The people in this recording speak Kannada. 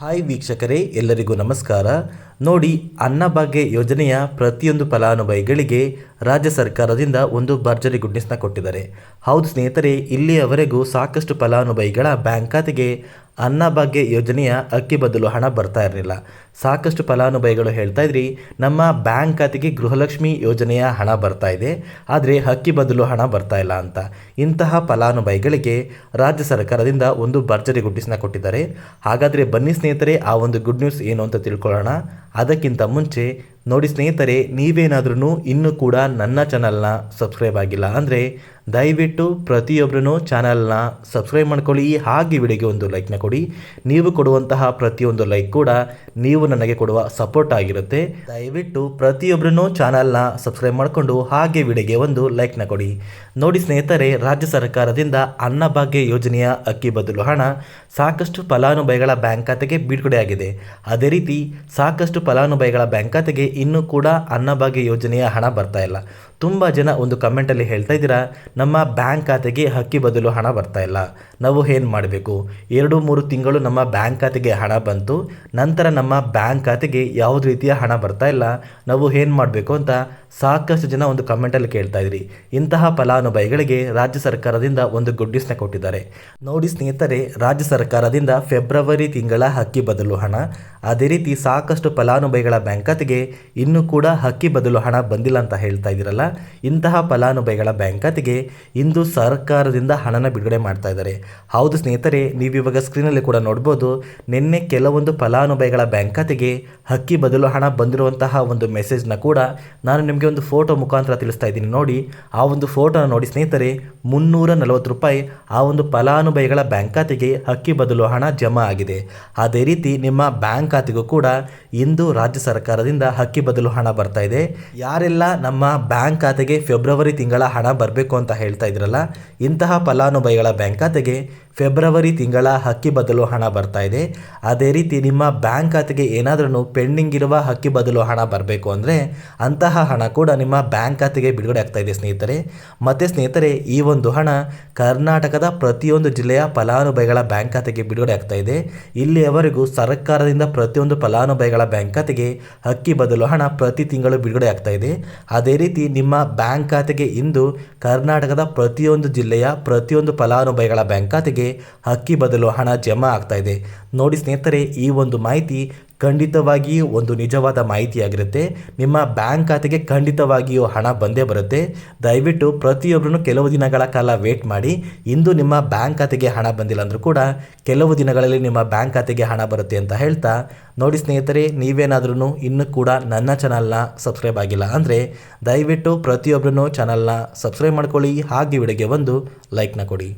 ಹಾಯ್ ವೀಕ್ಷಕರೇ, ಎಲ್ಲರಿಗೂ ನಮಸ್ಕಾರ. ನೋಡಿ, ಅನ್ನಭಾಗ್ಯ ಯೋಜನೆಯ ಪ್ರತಿಯೊಂದು ಫಲಾನುಭವಿಗಳಿಗೆ ರಾಜ್ಯ ಸರ್ಕಾರದಿಂದ ಒಂದು ಭರ್ಜರಿ ಗುಡ್ ನ್ಯೂಸ್ನ ಕೊಟ್ಟಿದ್ದಾರೆ. ಹೌದು ಸ್ನೇಹಿತರೆ, ಇಲ್ಲಿಯವರೆಗೂ ಸಾಕಷ್ಟು ಫಲಾನುಭವಿಗಳ ಬ್ಯಾಂಕ್ ಖಾತೆಗೆ ಅನ್ನಭಾಗ್ಯ ಯೋಜನೆಯ ಅಕ್ಕಿ ಬದಲು ಹಣ ಬರ್ತಾ ಇರಲಿಲ್ಲ. ಸಾಕಷ್ಟು ಫಲಾನುಭವಿಗಳು ಹೇಳ್ತಾ ಇದ್ರಿ, ನಮ್ಮ ಬ್ಯಾಂಕ್ ಖಾತೆಗೆ ಗೃಹಲಕ್ಷ್ಮಿ ಯೋಜನೆಯ ಹಣ ಬರ್ತಾ ಇದೆ, ಆದರೆ ಅಕ್ಕಿ ಬದಲು ಹಣ ಬರ್ತಾ ಇಲ್ಲ ಅಂತ. ಇಂತಹ ಫಲಾನುಭವಿಗಳಿಗೆ ರಾಜ್ಯ ಸರ್ಕಾರದಿಂದ ಒಂದು ಭರ್ಜರಿ ಗುಡ್ ನ್ಯೂಸ್ನ ಕೊಟ್ಟಿದ್ದಾರೆ. ಹಾಗಾದರೆ ಬನ್ನಿ ಸ್ನೇಹಿತರೆ, ಆ ಒಂದು ಗುಡ್ ನ್ಯೂಸ್ ಏನು ಅಂತ ತಿಳ್ಕೊಳ್ಳೋಣ. ಅದಕ್ಕಿಂತ ಮುಂಚೆ ನೋಡಿ ಸ್ನೇಹಿತರೆ, ನೀವೇನಾದ್ರೂ ಇನ್ನೂ ಕೂಡ ನನ್ನ ಚಾನಲ್ನ ಸಬ್ಸ್ಕ್ರೈಬ್ ಆಗಿಲ್ಲ ಅಂದರೆ ದಯವಿಟ್ಟು ಪ್ರತಿಯೊಬ್ಬರೂ ಚಾನಲ್ನ ಸಬ್ಸ್ಕ್ರೈಬ್ ಮಾಡ್ಕೊಳ್ಳಿ. ಹಾಗೆ ವಿಡಿಯೋಗೆ ಒಂದು ಲೈಕ್ನ ಕೊಡಿ. ನೀವು ಕೊಡುವಂತಹ ಪ್ರತಿಯೊಂದು ಲೈಕ್ ಕೂಡ ನೀವು ನನಗೆ ಕೊಡುವ ಸಪೋರ್ಟ್ ಆಗಿರುತ್ತೆ. ದಯವಿಟ್ಟು ಪ್ರತಿಯೊಬ್ಬರೂ ಚಾನಲ್ನ ಸಬ್ಸ್ಕ್ರೈಬ್ ಮಾಡಿಕೊಂಡು ಹಾಗೆ ವಿಡಿಯೋಗೆ ಒಂದು ಲೈಕ್ನ ಕೊಡಿ. ನೋಡಿ ಸ್ನೇಹಿತರೆ, ರಾಜ್ಯ ಸರ್ಕಾರದಿಂದ ಅನ್ನಭಾಗ್ಯ ಯೋಜನೆಯ ಅಕ್ಕಿ ಬದಲು ಹಣ ಸಾಕಷ್ಟು ಫಲಾನುಭವಿಗಳ ಬ್ಯಾಂಕ್ ಖಾತೆಗೆ ಬಿಡುಗಡೆಯಾಗಿದೆ. ಅದೇ ರೀತಿ ಸಾಕಷ್ಟು ಫಲಾನುಭವಿಗಳ ಬ್ಯಾಂಕ್ ಖಾತೆಗೆ ಇನ್ನೂ ಕೂಡ ಅನ್ನಭಾಗ್ಯ ಯೋಜನೆಯ ಹಣ ಬರ್ತಾ ಇಲ್ಲ. ತುಂಬ ಜನ ಒಂದು ಕಮೆಂಟಲ್ಲಿ ಹೇಳ್ತಾ ಇದ್ದೀರಾ, ನಮ್ಮ ಬ್ಯಾಂಕ್ ಖಾತೆಗೆ ಅಕ್ಕಿ ಬದಲು ಹಣ ಬರ್ತಾ ಇಲ್ಲ, ನಾವು ಏನು ಮಾಡಬೇಕು? 2-3 ತಿಂಗಳು ನಮ್ಮ ಬ್ಯಾಂಕ್ ಖಾತೆಗೆ ಹಣ ಬಂತು, ನಂತರ ನಮ್ಮ ಬ್ಯಾಂಕ್ ಖಾತೆಗೆ ಯಾವುದೇ ರೀತಿಯ ಹಣ ಬರ್ತಾ ಇಲ್ಲ, ನಾವು ಏನು ಮಾಡಬೇಕು ಅಂತ ಸಾಕಷ್ಟು ಜನ ಒಂದು ಕಮೆಂಟಲ್ಲಿ ಕೇಳ್ತಾ ಇದ್ರಿ. ಇಂತಹ ಫಲಾನುಭವಿಗಳಿಗೆ ರಾಜ್ಯ ಸರ್ಕಾರದಿಂದ ಒಂದು ಗುಡ್ ನ್ಯೂಸ್ನ ಕೊಟ್ಟಿದ್ದಾರೆ. ನೋಡಿ ಸ್ನೇಹಿತರೆ, ರಾಜ್ಯ ಸರ್ಕಾರದಿಂದ ಫೆಬ್ರವರಿ ತಿಂಗಳ ಅಕ್ಕಿ ಬದಲು ಹಣ, ಅದೇ ರೀತಿ ಸಾಕಷ್ಟು ಫಲಾನುಭವಿಗಳ ಬ್ಯಾಂಕ್ ಖಾತೆಗೆ ಇನ್ನೂ ಕೂಡ ಅಕ್ಕಿ ಬದಲು ಹಣ ಬಂದಿಲ್ಲ ಅಂತ ಹೇಳ್ತಾ ಇದ್ದೀರಲ್ಲ, ಇಂತಹ ಫಲಾನುಭವಿಗಳ ಬ್ಯಾಂಕ್ ಖಾತೆಗೆ ಇಂದು ಸರ್ಕಾರದಿಂದ ಹಣನ ಬಿಡುಗಡೆ ಮಾಡ್ತಾ ಇದ್ದಾರೆ. ಹೌದು ಸ್ನೇಹಿತರೆ, ನೀವಿವಾಗ ಸ್ಕ್ರೀನಲ್ಲಿ ಕೂಡ ನೋಡ್ಬೋದು, ನಿನ್ನೆ ಕೆಲವೊಂದು ಫಲಾನುಭವಿಗಳ ಬ್ಯಾಂಕ್ ಖಾತೆಗೆ ಅಕ್ಕಿ ಬದಲು ಹಣ ಬಂದಿರುವಂತಹ ಒಂದು ಮೆಸೇಜ್ನ ಕೂಡ ನಾನು ನಿಮಗೆ ಒಂದು ಫೋಟೋ ಮುಖಾಂತರ ತಿಳಿಸ್ತಾ ಇದ್ದೀನಿ. ನೋಡಿ, ಆ ಒಂದು ಫೋಟೋನ ನೋಡಿ ಸ್ನೇಹಿತರೆ, 340 ರೂಪಾಯಿ ಆ ಒಂದು ಫಲಾನುಭವಿಗಳ ಬ್ಯಾಂಕ್ ಖಾತೆಗೆ ಅಕ್ಕಿ ಬದಲು ಹಣ ಜಮಾ ಆಗಿದೆ. ಅದೇ ರೀತಿ ನಿಮ್ಮ ಬ್ಯಾಂಕ್ ಖಾತೆಗೂ ಕೂಡ ಇಂದು ರಾಜ್ಯ ಸರ್ಕಾರದಿಂದ ಅಕ್ಕಿ ಬದಲು ಹಣ ಬರ್ತಾ ಇದೆ. ಯಾರೆಲ್ಲ ನಮ್ಮ ಬ್ಯಾಂಕ್ ಖಾತೆಗೆ ಫೆಬ್ರವರಿ ತಿಂಗಳ ಹಣ ಬರಬೇಕು ಅಂತ ಹೇಳ್ತಾ ಇದ್ರಲ್ಲ, ಇಂತಹ ಫಲಾನುಭವಿಗಳ ಬ್ಯಾಂಕ್ ಖಾತೆಗೆ ಫೆಬ್ರವರಿ ತಿಂಗಳ ಅಕ್ಕಿ ಬದಲು ಹಣ ಬರ್ತಾ ಇದೆ. ಅದೇ ರೀತಿ ನಿಮ್ಮ ಬ್ಯಾಂಕ್ ಖಾತೆಗೆ ಏನಾದ್ರೂ ಪೆಂಡಿಂಗ್ ಇರುವ ಅಕ್ಕಿ ಬದಲು ಹಣ ಬರಬೇಕು ಅಂದರೆ ಅಂತಹ ಹಣ ಕೂಡ ನಿಮ್ಮ ಬ್ಯಾಂಕ್ ಖಾತೆಗೆ ಬಿಡುಗಡೆ ಆಗ್ತಾ ಇದೆ ಸ್ನೇಹಿತರೆ. ಮತ್ತು ಸ್ನೇಹಿತರೆ, ಈ ಒಂದು ಹಣ ಕರ್ನಾಟಕದ ಪ್ರತಿಯೊಂದು ಜಿಲ್ಲೆಯ ಫಲಾನುಭವಿಗಳ ಬ್ಯಾಂಕ್ ಖಾತೆಗೆ ಬಿಡುಗಡೆ ಆಗ್ತಾ ಇದೆ. ಇಲ್ಲಿಯವರೆಗೂ ಸರ್ಕಾರದಿಂದ ಪ್ರತಿಯೊಂದು ಫಲಾನುಭವಿಗಳ ಬ್ಯಾಂಕ್ ಖಾತೆಗೆ ಅಕ್ಕಿ ಬದಲು ಹಣ ಪ್ರತಿ ತಿಂಗಳು ಬಿಡುಗಡೆ ಆಗ್ತಾ ಇದೆ. ಅದೇ ರೀತಿ ನಿಮ್ಮ ಬ್ಯಾಂಕ್ ಖಾತೆಗೆ ಇಂದು ಕರ್ನಾಟಕದ ಪ್ರತಿಯೊಂದು ಜಿಲ್ಲೆಯ ಪ್ರತಿಯೊಂದು ಫಲಾನುಭವಿಗಳ ಬ್ಯಾಂಕ್ ಖಾತೆಗೆ ಅಕ್ಕಿ ಬದಲು ಹಣ ಜಮಾ ಆಗ್ತಾ ಇದೆ. ನೋಡಿ ಸ್ನೇಹಿತರೆ, ಈ ಒಂದು ಮಾಹಿತಿ ಖಂಡಿತವಾಗಿಯೂ ಒಂದು ನಿಜವಾದ ಮಾಹಿತಿಯಾಗಿರುತ್ತೆ. ನಿಮ್ಮ ಬ್ಯಾಂಕ್ ಖಾತೆಗೆ ಖಂಡಿತವಾಗಿಯೂ ಹಣ ಬಂದೇ ಬರುತ್ತೆ. ದಯವಿಟ್ಟು ಪ್ರತಿಯೊಬ್ಬರೂ ಕೆಲವು ದಿನಗಳ ಕಾಲ ವೇಟ್ ಮಾಡಿ. ಇಂದು ನಿಮ್ಮ ಬ್ಯಾಂಕ್ ಖಾತೆಗೆ ಹಣ ಬಂದಿಲ್ಲ ಅಂದರೂ ಕೂಡ ಕೆಲವು ದಿನಗಳಲ್ಲಿ ನಿಮ್ಮ ಬ್ಯಾಂಕ್ ಖಾತೆಗೆ ಹಣ ಬರುತ್ತೆ ಅಂತ ಹೇಳ್ತಾ, ನೋಡಿ ಸ್ನೇಹಿತರೆ, ನೀವೇನಾದ್ರೂ ಇನ್ನೂ ಕೂಡ ನನ್ನ ಚಾನಲ್ನ ಸಬ್ಸ್ಕ್ರೈಬ್ ಆಗಿಲ್ಲ ಅಂದರೆ ದಯವಿಟ್ಟು ಪ್ರತಿಯೊಬ್ಬರೂ ಚಾನಲ್ನ ಸಬ್ಸ್ಕ್ರೈಬ್ ಮಾಡ್ಕೊಳ್ಳಿ. ಹಾಗೆ ವಿಡಿಯೋಗೆ ಒಂದು ಲೈಕ್ನ ಕೊಡಿ.